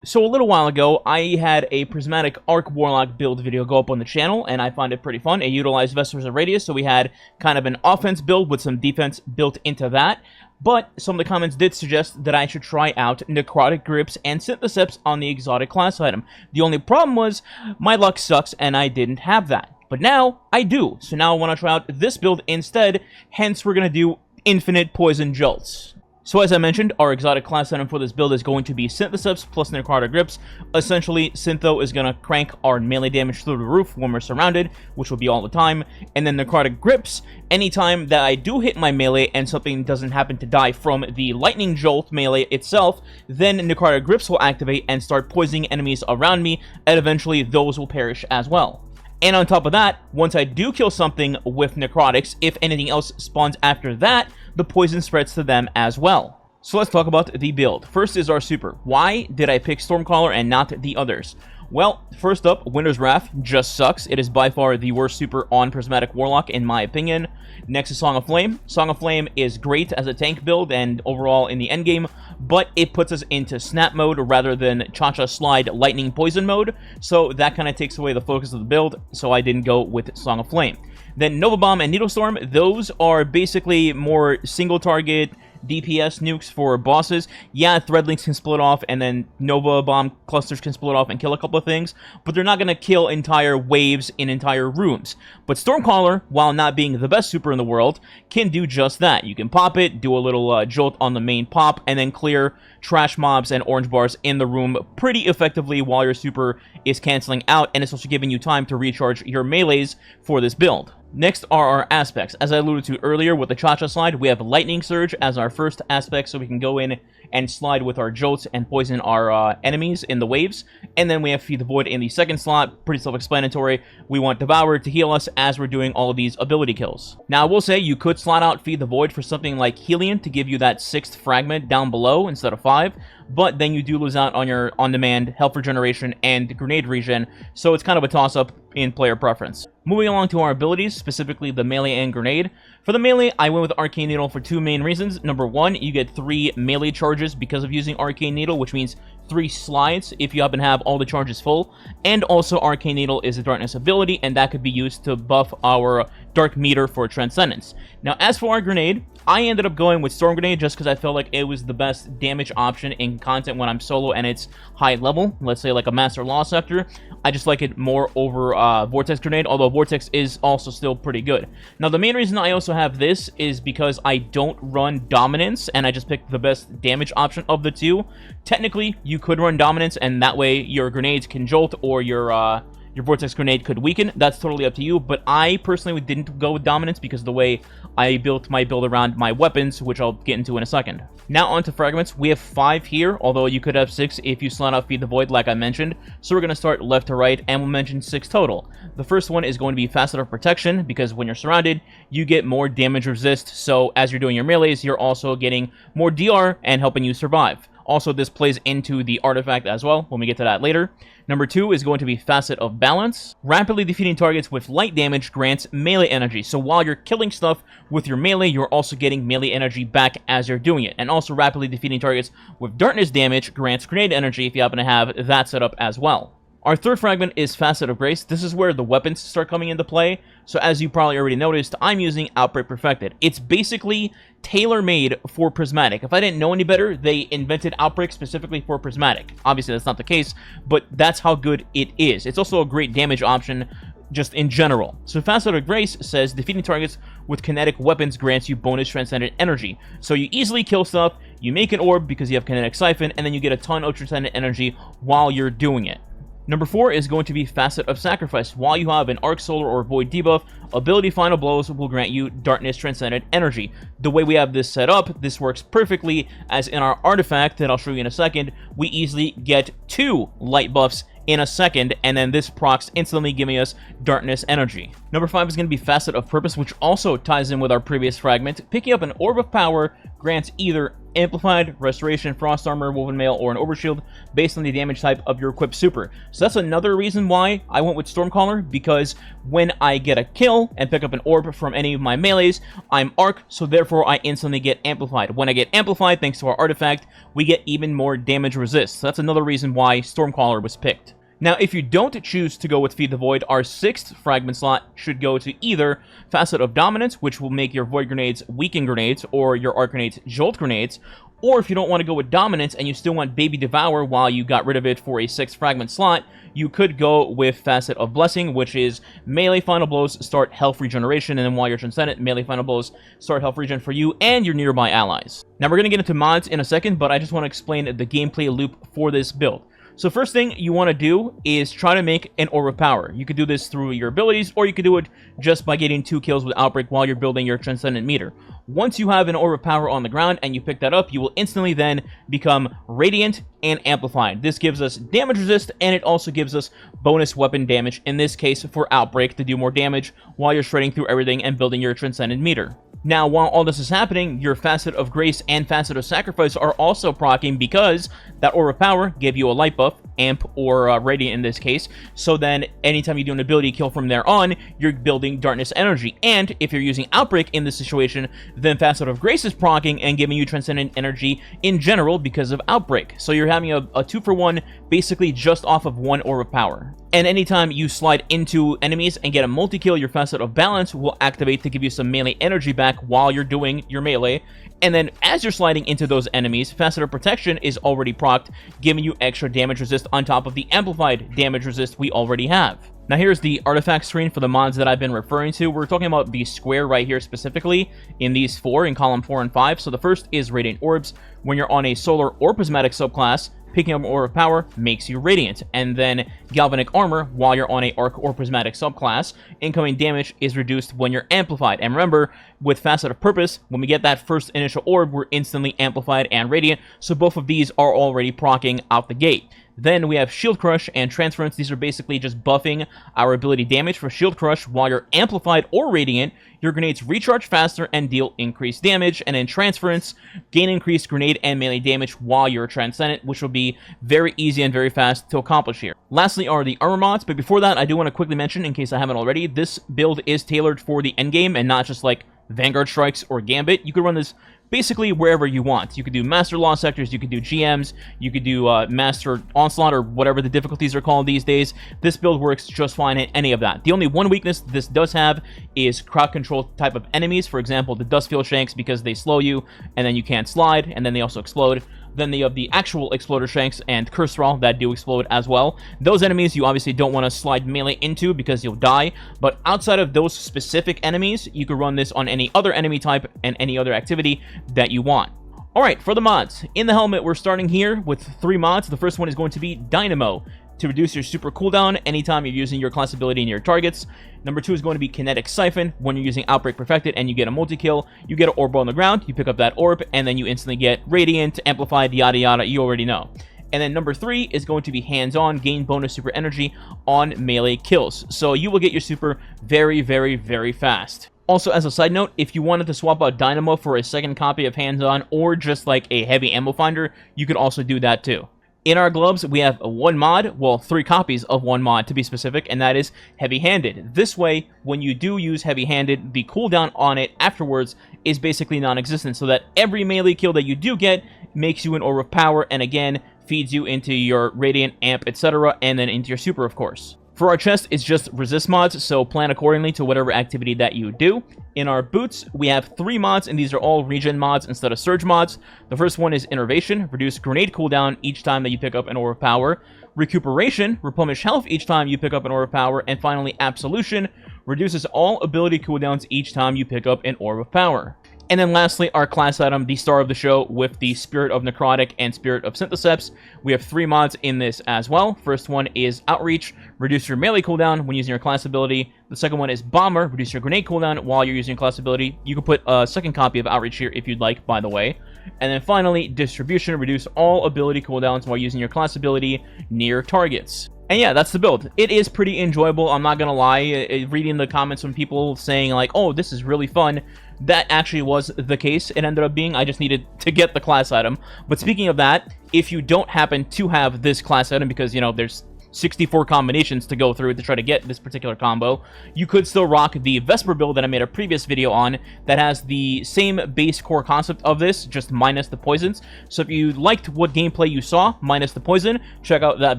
So a little while ago, I had a Prismatic Warlock build video go up on the channel, and I find it pretty fun. It utilized Vestors of Radius, so we had kind of an offense build with some defense built into that. But some of the comments did suggest that I should try out Necrotic Grips and Syntheseps on the exotic class item. The only problem was, my luck sucks and I didn't have that. But now, I do. So now I want to try out this build instead, hence we're going to do Infinite Poison Jolts. So as I mentioned, our exotic class item for this build is going to be Syntheseps plus Necrotic Grips. Essentially, Syntho is going to crank our melee damage through the roof when we're surrounded, which will be all the time. And then Necrotic Grips, anytime that I do hit my melee and something doesn't happen to die from the Lightning Jolt melee itself, then Necrotic Grips will activate and start poisoning enemies around me, and eventually those will perish as well. And on top of that, once I do kill something with Necrotics, if anything else spawns after that, the poison spreads to them as well. So let's talk about the build. First is our super. Why did I pick Stormcaller and not the others? Well, first up, Winter's Wrath just sucks. It is by far the worst super on Prismatic Warlock, in my opinion. Next is Song of Flame. Song of Flame is great as a tank build and overall in the endgame, but it puts us into snap mode rather than Cha-Cha Slide Lightning Poison mode, so that kind of takes away the focus of the build, so I didn't go with Song of Flame. Then Nova Bomb and Needle Storm, those are basically more single target DPS nukes for bosses. Yeah, Threadlings can split off, and then Nova Bomb clusters can split off and kill a couple of things, but they're not going to kill entire waves in entire rooms. But Stormcaller, while not being the best super in the world, can do just that. You can pop it, do a little jolt on the main pop, and then clear trash mobs and orange bars in the room pretty effectively while your super is canceling out, and it's also giving you time to recharge your melees for this build. Next are our aspects. As I alluded to earlier with the Cha-Cha Slide, we have Lightning Surge as our first aspect, so we can go in and slide with our Jolts and poison our enemies in the waves. And then we have Feed the Void in the second slot, pretty self-explanatory. We want Devour to heal us as we're doing all of these ability kills. Now, I will say you could slot out Feed the Void for something like Helion to give you that 6th fragment down below instead of 5, but then you do lose out on your on-demand health regeneration and grenade regen, so it's kind of a toss-up in player preference. Moving along to our abilities, specifically the melee and grenade. For the melee, I went with Arcane Needle for two main reasons. Number one, you get 3 melee charges because of using Arcane Needle, which means 3 slides if you happen to have all the charges full. And also, Arcane Needle is a darkness ability, and that could be used to buff our dark meter for Transcendence. Now, as for our grenade, I ended up going with Storm Grenade just because I felt like it was the best damage option in content when I'm solo and it's high level. Let's say like a Master Law Sector. I just like it more over Vortex Grenade, although Vortex is also still pretty good. Now, the main reason I also have this is because I don't run Dominance, and I just picked the best damage option of the two. Technically, you could run Dominance, and that way your grenades can jolt, or your Vortex Grenade could weaken. That's totally up to you, but I personally didn't go with Dominance because of the way I built my build around my weapons, which I'll get into in a second. Now on to fragments. We have 5 here, although you could have 6 if you slot out Feed the Void like I mentioned. So we're going to start left to right, and we'll mention 6 total. The first one is going to be Facet of Protection, because when you're surrounded, you get more damage resist, so as you're doing your melees, you're also getting more DR and helping you survive. Also, this plays into the artifact as well, when we get to that later. Number 2 is going to be Facet of Balance. Rapidly defeating targets with light damage grants melee energy. So while you're killing stuff with your melee, you're also getting melee energy back as you're doing it. And also, rapidly defeating targets with darkness damage grants grenade energy if you happen to have that set up as well. Our third fragment is Facet of Grace. This is where the weapons start coming into play. So as you probably already noticed, I'm using Outbreak Perfected. It's basically tailor-made for Prismatic. If I didn't know any better, they invented Outbreak specifically for Prismatic. Obviously, that's not the case, but that's how good it is. It's also a great damage option just in general. So Facet of Grace says defeating targets with kinetic weapons grants you bonus transcendent energy. So you easily kill stuff, you make an orb because you have kinetic siphon, and then you get a ton of transcendent energy while you're doing it. Number 4 is going to be Facet of Sacrifice. While you have an Arc Solar or Void debuff, Ability Final Blows will grant you Darkness Transcendent Energy. The way we have this set up, this works perfectly, as in our artifact that I'll show you in a second, we easily get 2 light buffs in a second, and then this procs instantly giving us Darkness Energy. Number 5 is going to be Facet of Purpose, which also ties in with our previous fragment. Picking up an Orb of Power grants either Amplified, Restoration, Frost Armor, Woven Mail, or an Overshield based on the damage type of your equipped super. So that's another reason why I went with Stormcaller, because when I get a kill and pick up an orb from any of my melees, I'm Arc, so therefore I instantly get Amplified. When I get Amplified, thanks to our artifact, we get even more damage resist. So that's another reason why Stormcaller was picked. Now, if you don't choose to go with Feed the Void, our 6th fragment slot should go to either Facet of Dominance, which will make your Void Grenades Weaken Grenades, or your Arc Grenades Jolt Grenades, or if you don't want to go with Dominance and you still want Baby Devour while you got rid of it for a 6th fragment slot, you could go with Facet of Blessing, which is melee final blows start health regeneration, and then while you're Transcendent, melee final blows start health regen for you and your nearby allies. Now, we're going to get into mods in a second, but I just want to explain the gameplay loop for this build. So first thing you want to do is try to make an Orb of Power. You could do this through your abilities, or you could do it just by getting 2 kills with Outbreak while you're building your Transcendent meter. Once you have an Orb of Power on the ground and you pick that up, you will instantly then become Radiant and Amplified. This gives us damage resist, and it also gives us bonus weapon damage, in this case for Outbreak, to do more damage while you're shredding through everything and building your Transcendent meter. Now, while all this is happening, your Facet of Grace and Facet of Sacrifice are also proccing, because that Orb of Power gave you a light buff, Amp or Radiant in this case, so then anytime you do an ability kill from there on, you're building Darkness Energy. And if you're using Outbreak in this situation, then Facet of Grace is proccing and giving you Transcendent Energy in general because of Outbreak. So you're having a 2-for-1 basically just off of 1 Orb of Power. And anytime you slide into enemies and get a multi-kill, your Facet of Balance will activate to give you some melee energy back while you're doing your melee. And then as you're sliding into those enemies, Facet of Protection is already procced, giving you extra damage resist on top of the amplified damage resist we already have. Now here's the artifact screen for the mods that I've been referring to. We're talking about the square right here specifically in these 4, in column 4 and 5. So the first is Radiant Orbs. When you're on a Solar or Prismatic subclass, picking up an Orb of Power makes you Radiant. And then Galvanic Armor, while you're on a Arc or Prismatic subclass, incoming damage is reduced when you're Amplified. And remember, with Facet of Purpose, when we get that first initial orb, we're instantly Amplified and Radiant, so both of these are already proccing out the gate. Then we have Shield Crush and Transference. These are basically just buffing our ability damage. For Shield Crush, while you're Amplified or Radiant, your grenades recharge faster and deal increased damage. And in Transference, gain increased grenade and melee damage while you're Transcendent, which will be very easy and very fast to accomplish here. Lastly are the armor mods, but before that, I do want to quickly mention, in case I haven't already, this build is tailored for the endgame and not just like Vanguard Strikes or Gambit. You could run this basically wherever you want. You could do Master Law Sectors, you could do GMs, you could do Master Onslaught, or whatever the difficulties are called these days. This build works just fine in any of that. The only one weakness this does have is crowd control type of enemies. For example, the Dustfield Shanks, because they slow you, and then you can't slide, and then they also explode. Then they have the actual Exploder Shanks and Curse Thrall that do explode as well. Those enemies you obviously don't want to slide melee into because you'll die, but outside of those specific enemies, you can run this on any other enemy type and any other activity that you want. Alright, for the mods. In the helmet, we're starting here with 3 mods. The first one is going to be Dynamo, to reduce your super cooldown anytime you're using your class ability near targets. Number 2 is going to be Kinetic Siphon. When you're using Outbreak Perfected and you get a multi-kill, you get an orb on the ground, you pick up that orb, and then you instantly get Radiant, Amplified, yada yada, you already know. And then number 3 is going to be Hands-On, gain bonus super energy on melee kills. So you will get your super very, very, very fast. Also, as a side note, if you wanted to swap out Dynamo for a second copy of Hands-On or just like a heavy ammo finder, you could also do that too. In our gloves, we have 1 mod, well, 3 copies of 1 mod to be specific, and that is Heavy-Handed. This way, when you do use Heavy-Handed, the cooldown on it afterwards is basically non-existent, so that every melee kill that you do get makes you an Orb of Power, and again, feeds you into your Radiant, Amp, etc., and then into your super, of course. For our chest, it's just resist mods, so plan accordingly to whatever activity that you do. In our boots, we have 3 mods, and these are all regen mods instead of surge mods. The first one is Innervation, reduce grenade cooldown each time that you pick up an Orb of Power. Recuperation, replenish health each time you pick up an Orb of Power. And finally, Absolution, reduces all ability cooldowns each time you pick up an Orb of Power. And then lastly, our class item, the star of the show, with the Spirit of Necrotic and Spirit of Syntheseps. We have 3 mods in this as well. First one is Outreach, reduce your melee cooldown when using your class ability. The second one is Bomber, reduce your grenade cooldown while you're using your class ability. You can put a second copy of Outreach here if you'd like, by the way. And then finally, Distribution, reduce all ability cooldowns while using your class ability near targets. And yeah, that's the build. It is pretty enjoyable, I'm not gonna lie. Reading the comments from people saying like, oh, this is really fun, that actually was the case. It ended up being, I just needed to get the class item. But speaking of that, if you don't happen to have this class item, because, you know, there's 64 combinations to go through to try to get this particular combo, you could still rock the Vesper build that I made a previous video on that has the same base core concept of this, just minus the poisons. So if you liked what gameplay you saw, minus the poison, check out that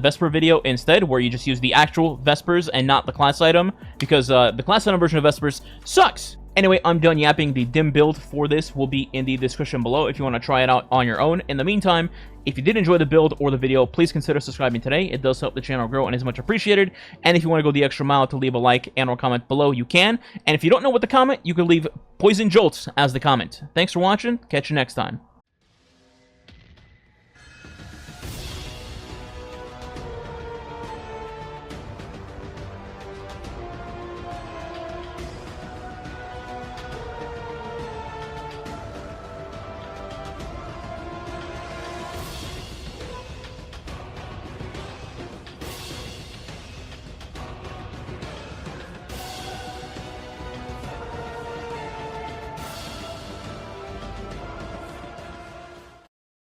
Vesper video instead, where you just use the actual Vespers and not the class item, because the class item version of Vespers sucks! Anyway, I'm done yapping. The dim build for this will be in the description below if you want to try it out on your own. In the meantime, if you did enjoy the build or the video, please consider subscribing today. It does help the channel grow and is much appreciated. And if you want to go the extra mile to leave a like and or comment below, you can. And if you don't know what to comment, you can leave Poison Jolts as the comment. Thanks for watching. Catch you next time.